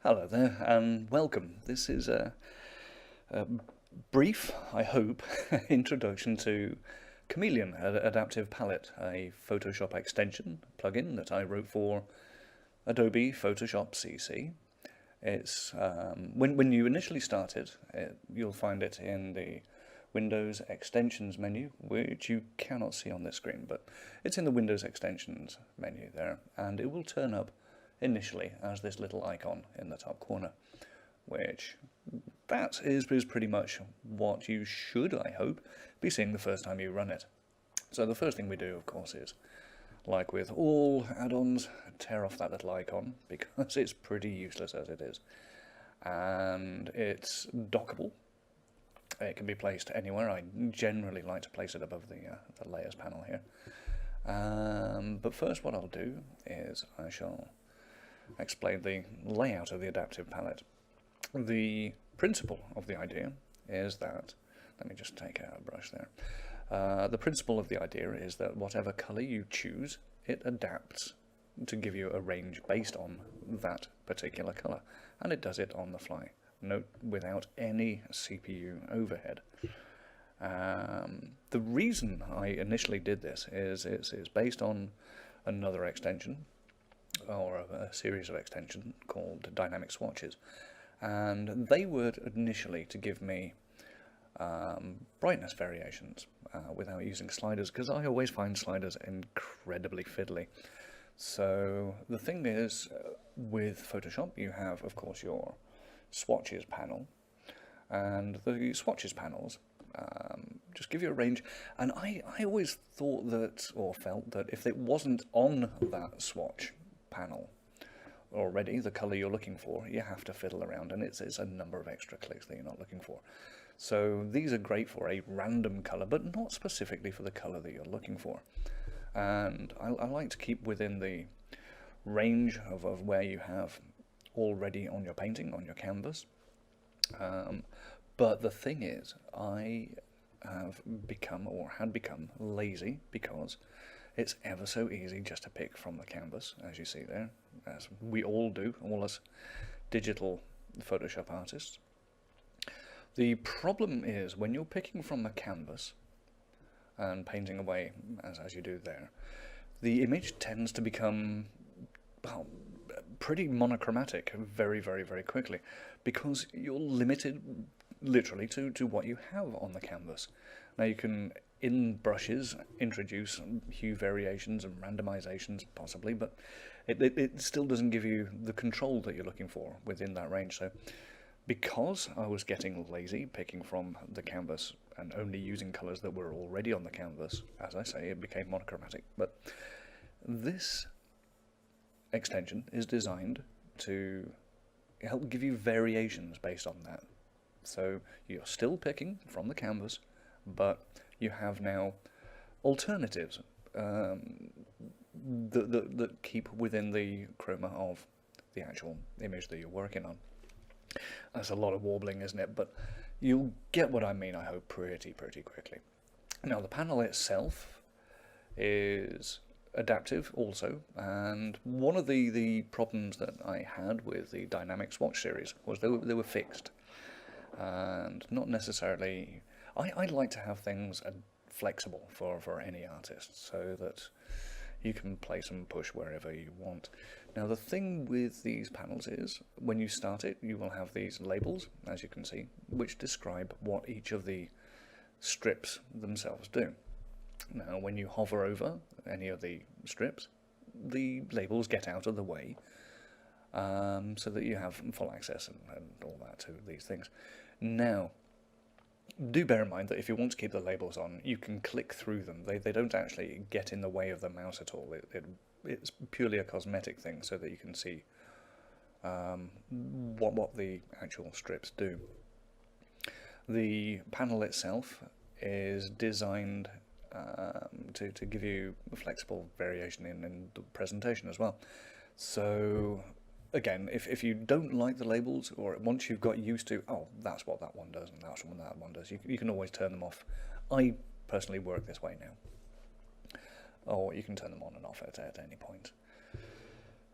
Hello there, and welcome. This is a brief, I hope, introduction to Chameleon, Adaptive Palette, a Photoshop extension plugin that I wrote for Adobe Photoshop CC. It's when you initially start it, you'll find it in the Windows Extensions menu, which you cannot see on this screen, but it's in the Windows Extensions menu there, and it will turn up initially as this little icon in the top corner, which that is pretty much what you should, I hope, be seeing the first time you run it. So the first thing we do, of course, is, like with all add-ons, tear off that little icon, because it's pretty useless as it is. And it's dockable. It can be placed anywhere. I generally like to place it above the layers panel here. But first what I'll do is I shall explain the layout of the adaptive palette. The principle of the idea is that, let me just take out a brush there. The principle of the idea is that whatever colour you choose, it adapts to give you a range based on that particular colour, and it does it on the fly. Note, without any CPU overhead. The reason I initially did this is based on another extension, or a series of extensions called dynamic swatches, and they were initially to give me brightness variations without using sliders, because I always find sliders incredibly fiddly. So the thing is, with Photoshop you have, of course, your swatches panel, and the swatches panels just give you a range, and I always thought that, or felt that, if it wasn't on that swatch panel already, the colour you're looking for, you have to fiddle around, and it's a number of extra clicks that you're not looking for. So these are great for a random colour, but not specifically for the colour that you're looking for. And I like to keep within the range of where you have already on your painting, on your canvas. But the thing is, I have become, or had become, lazy, because it's ever so easy just to pick from the canvas, as you see there, as we all do, all us digital Photoshop artists. The problem is, when you're picking from the canvas and painting away, as you do there, the image tends to become, well, pretty monochromatic very quickly, because you're limited literally to what you have on the canvas. Now you can, in brushes, introduce hue variations and randomizations possibly, but it still doesn't give you the control that you're looking for within that range. So because I was getting lazy picking from the canvas and only using colours that were already on the canvas, as I say, it became monochromatic. But this extension is designed to help give you variations based on that. So you're still picking from the canvas, but you have now alternatives that keep within the chroma of the actual image that you're working on. That's a lot of warbling, isn't it? But you'll get what I mean, I hope, pretty quickly. Now, the panel itself is adaptive also, and one of the problems that I had with the dynamic swatch series was they were fixed, and not necessarily. I like to have things flexible for any artist, so that you can place and push wherever you want. Now, the thing with these panels is, when you start it, you will have these labels, as you can see, which describe what each of the strips themselves do. Now, when you hover over any of the strips, the labels get out of the way, so that you have full access and all that to these things. Now, do bear in mind that if you want to keep the labels on, you can click through them. They don't actually get in the way of the mouse at all. It's purely a cosmetic thing, so that you can see what the actual strips do. The panel itself is designed to give you flexible variation in the presentation as well. So again, if you don't like the labels, or once you've got used to, oh, that's what that one does and that's what that one does, you can always turn them off. I personally work this way now. Or you can turn them on and off at any point.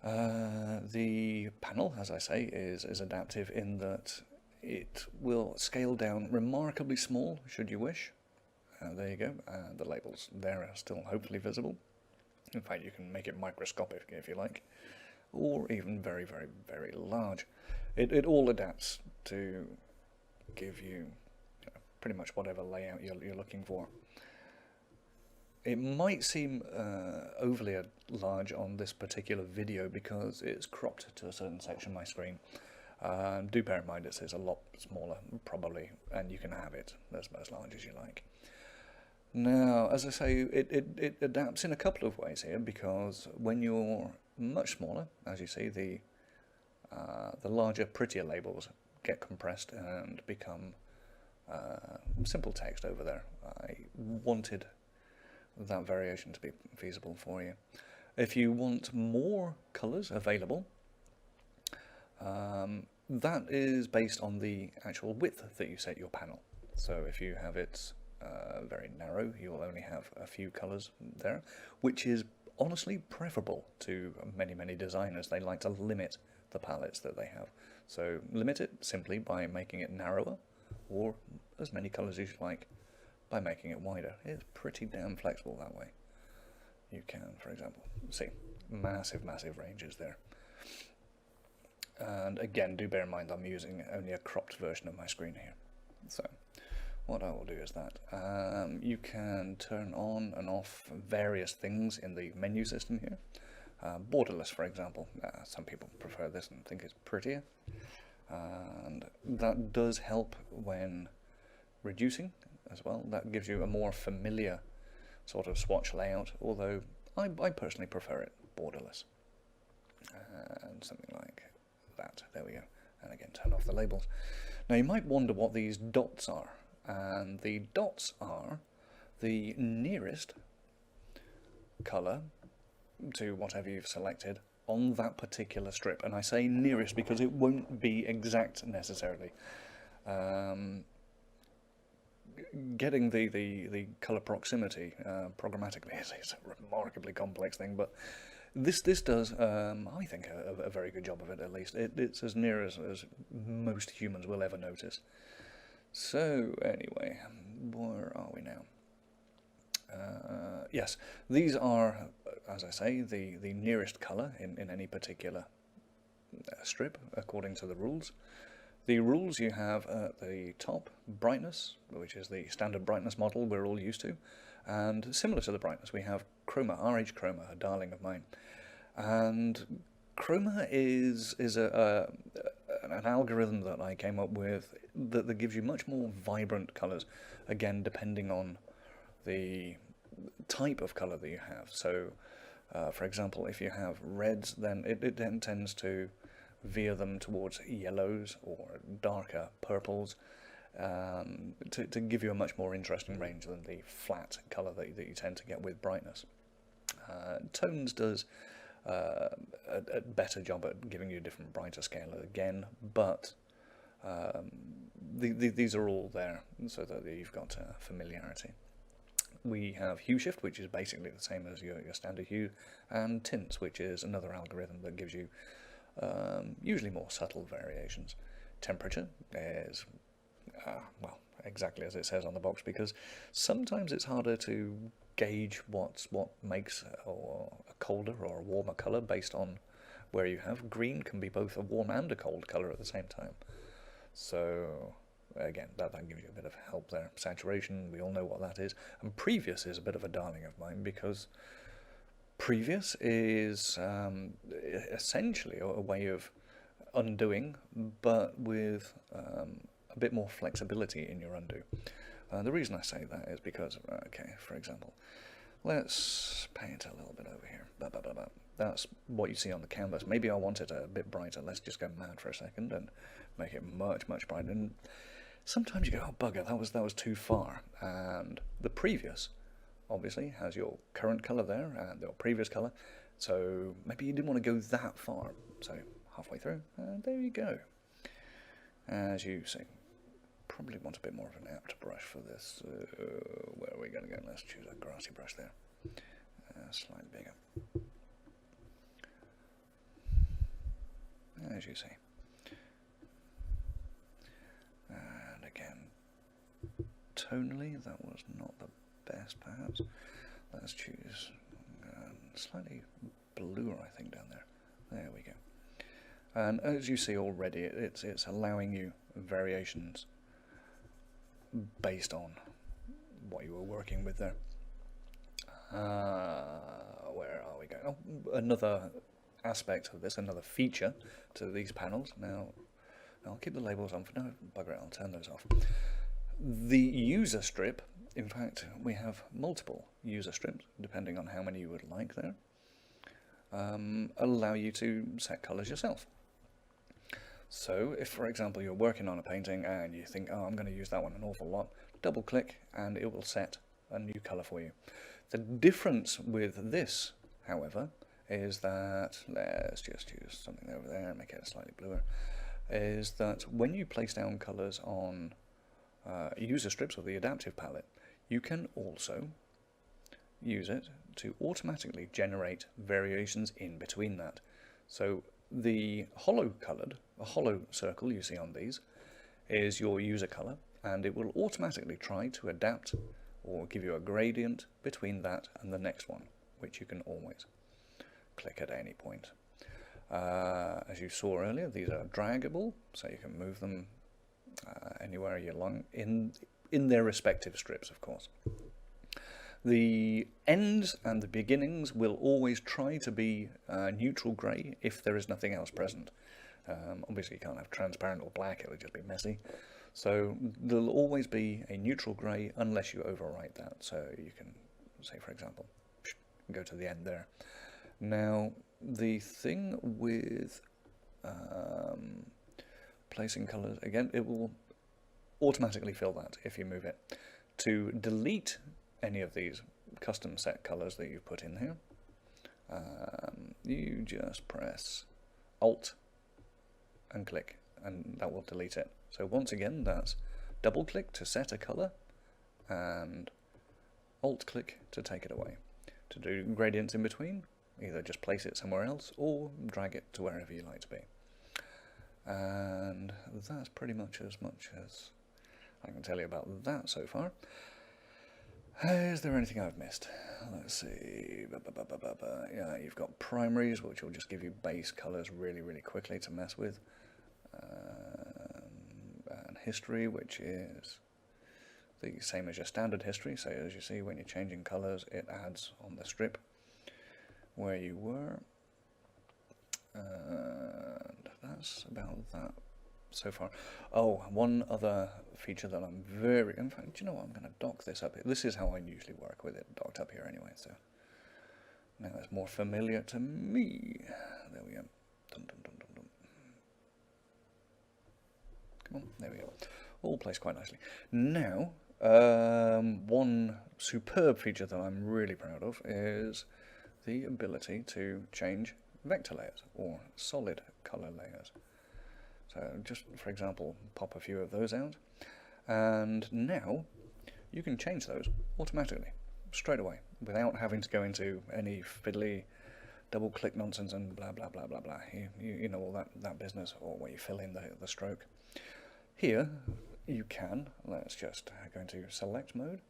The panel, as I say, is adaptive in that it will scale down remarkably small, should you wish. There you go, the labels there are still hopefully visible. In fact, you can make it microscopic if you like, or even very, very, very large. It all adapts to give you, pretty much whatever layout you're looking for. It might seem overly large on this particular video because it's cropped to a certain section of my screen. Do bear in mind it's a lot smaller, probably, and you can have it as large as you like. Now, as I say, it adapts in a couple of ways here, because when you're much smaller, as you see, the larger, prettier labels get compressed and become simple text over there. I wanted that variation to be feasible for you. If you want more colours available, that is based on the actual width that you set your panel. So if you have it very narrow, you'll only have a few colours there, which is honestly preferable to many designers. They like to limit the palettes that they have. So limit it simply by making it narrower, or as many colours as you like by making it wider. It's pretty damn flexible that way. You can, for example, see massive ranges there. And again, do bear in mind I'm using only a cropped version of my screen here. So what I will do is that you can turn on and off various things in the menu system here. Borderless, for example. Some people prefer this and think it's prettier. And that does help when reducing as well. That gives you a more familiar sort of swatch layout, although I personally prefer it borderless. And something like that. There we go. And again, turn off the labels. Now you might wonder what these dots are. And the dots are the nearest colour to whatever you've selected on that particular strip. And I say nearest because it won't be exact necessarily. Getting the colour proximity programmatically is a remarkably complex thing, but this does, I think, a very good job of it, at least. It's as near as most humans will ever notice. So, anyway, where are we now? Yes, these are, as I say, the nearest colour in any particular strip, according to the rules. The rules you have at the top, brightness, which is the standard brightness model we're all used to, and similar to the brightness we have chroma, RH chroma, a darling of mine. And chroma is an algorithm that I came up with that gives you much more vibrant colours, again depending on the type of colour that you have. So for example, if you have reds, then it then tends to veer them towards yellows or darker purples, to give you a much more interesting range than the flat colour that you tend to get with brightness. Tones does a better job at giving you a different brighter scale again, but these are all there so that you've got familiarity. We have hue shift, which is basically the same as your standard hue, and tints, which is another algorithm that gives you usually more subtle variations. Temperature is, well, exactly as it says on the box, because sometimes it's harder to gauge what makes a colder or a warmer colour based on where you have. Green can be both a warm and a cold colour at the same time. So again, that gives you a bit of help there. Saturation, we all know what that is. And previous is a bit of a darling of mine, because previous is essentially a way of undoing, but with a bit more flexibility in your undo. The reason I say that is because, okay, for example, let's paint a little bit over here. That's what you see on the canvas. Maybe I want it a bit brighter. Let's just go mad for a second and make it much brighter. And sometimes you go, oh bugger, that was too far. And the previous obviously has your current colour there and your previous colour, so maybe you didn't want to go that far. So halfway through, and there you go. As you see, probably want a bit more of an apt brush for this. Where are we going to go? Let's choose a grassy brush there, slightly bigger. as you see. And again, tonally, that was not the best, perhaps. Let's choose slightly bluer, I think, down there. There we go. And as you see already, it's allowing you variations based on what you were working with there. Where are we going? Oh, another aspect of this, another feature to these panels. Now, I'll keep the labels on for no bugger it, I'll turn those off. The user strip, in fact, we have multiple user strips, depending on how many you would like there, allow you to set colors yourself. So if, for example, you're working on a painting and you think, oh, I'm going to use that one an awful lot, double click and it will set a new color for you. The difference with this, however, is that, let's just use something over there and make it slightly bluer, is that when you place down colors on user strips or the adaptive palette, you can also use it to automatically generate variations in between that. So the hollow circle you see on these is your user color, and it will automatically try to adapt or give you a gradient between that and the next one, which you can always click at any point. As you saw earlier, these are draggable, so you can move them anywhere you like in their respective strips, of course. The ends and the beginnings will always try to be neutral grey if there is nothing else present. Obviously you can't have transparent or black, it would just be messy. So there'll always be a neutral grey unless you overwrite that. So you can say, for example, go to the end there. Now the thing with placing colours, again, it will automatically fill that if you move it. To delete any of these custom set colours that you've put in here, you just press Alt and click, and that will delete it. So once again, that's double click to set a colour and Alt click to take it away. To do gradients in between, either just place it somewhere else or drag it to wherever you like to be. And that's pretty much as I can tell you about that so far. Is there anything I've missed? Let's see. Yeah, you've got primaries, which will just give you base colours really quickly to mess with. And history, which is the same as your standard history. So as you see, when you're changing colours, it adds on the strip where you were. And that's about that so far. Oh, one other feature that I'm in fact, do you know what, I'm going to dock this up here. This is how I usually work with it, docked up here anyway, so now it's more familiar to me. There we go. Dum, dum, dum, dum, dum. Come on, there we go. All placed quite nicely. Now, one superb feature that I'm really proud of is the ability to change vector layers or solid color layers. So just, for example, pop a few of those out, and now you can change those automatically, straight away, without having to go into any fiddly double-click nonsense and blah, blah, blah, blah, blah. You know all that business, or where you fill in the stroke. Here, you can, let's just go into select mode,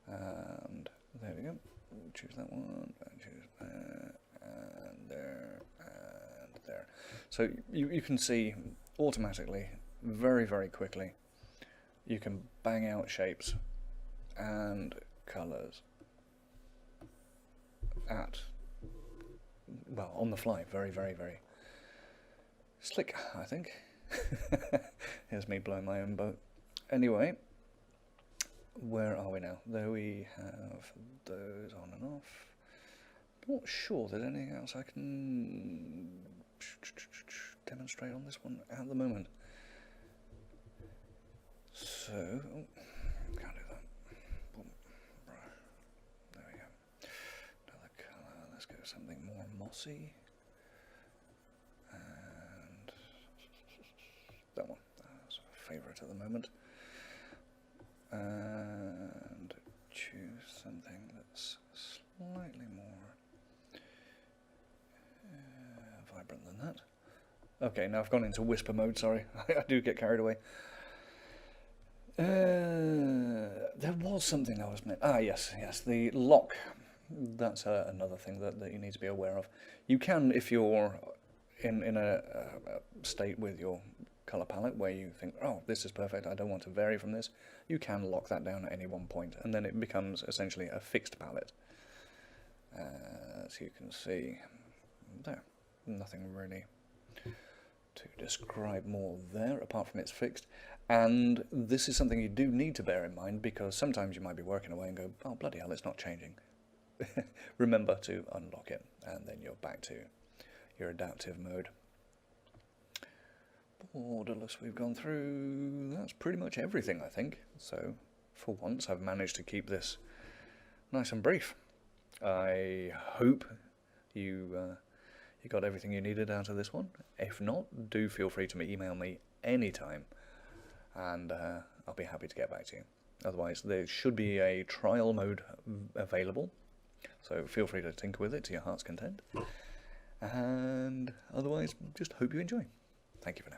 and there we go. We'll choose that one, and choose that, and there, and there. So you can see automatically, very quickly, you can bang out shapes and colours on the fly. Very slick, I think. Here's me blowing my own boat. Anyway, where are we now? There we have those on and off. Not sure there's anything else I can demonstrate on this one at the moment. So, can't do that. Boom. There we go. Another colour. Let's go something more mossy. And that one. That's a favourite at the moment. And choose something that's slightly more vibrant than that. Okay, now I've gone into whisper mode, sorry. I do get carried away. There was something I was meant. Ah, yes, the lock. That's another thing that you need to be aware of. You can, if you're in a state with your colour palette where you think, oh, this is perfect, I don't want to vary from this, you can lock that down at any one point, and then it becomes essentially a fixed palette. As you can see, there, nothing really to describe more there, apart from it's fixed. And this is something you do need to bear in mind, because sometimes you might be working away and go, oh, bloody hell, it's not changing. Remember to unlock it, and then you're back to your adaptive mode. Borderless we've gone through. That's pretty much everything, I think. So, for once, I've managed to keep this nice and brief. I hope you got everything you needed out of this one. If not, do feel free to email me anytime, and I'll be happy to get back to you. Otherwise, there should be a trial mode available, so feel free to tinker with it to your heart's content. And otherwise, just hope you enjoy. Thank you for now.